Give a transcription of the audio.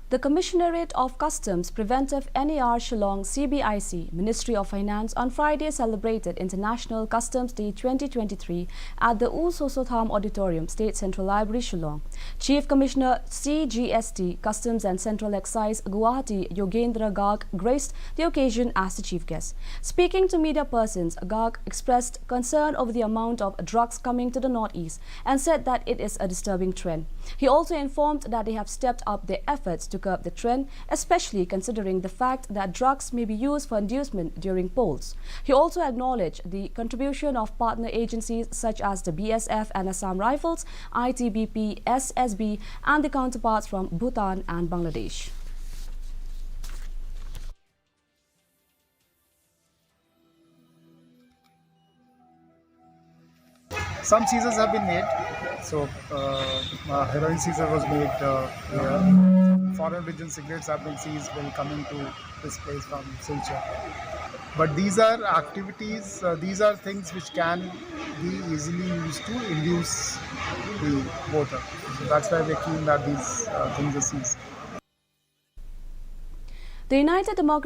The Commissionerate of Customs Preventive NER Shillong CBIC Ministry of Finance on Friday celebrated International Customs Day 2023 at the U Sosotham Auditorium, State Central Library, Shillong. Chief Commissioner CGST Customs and Central Excise Guwahati Yogendra Garg graced the occasion as the chief guest. Speaking to media persons, Garg expressed concern over the amount of drugs coming to the northeast and said that it is a disturbing trend. He also informed that they have stepped up their efforts to curb the trend, especially considering the fact that drugs may be used for inducement during polls. He also acknowledged the contribution of partner agencies such as the BSF and Assam Rifles, ITBP, SSB and the counterparts from Bhutan and Bangladesh. Some seizures have been made. So, heroin seizure was made here. Foreign origin cigarettes have been seized when coming to this place from Silchar. But these are activities, these are things which can be easily used to induce the voter. So that's why we're keen that these things are seized. The United Democratic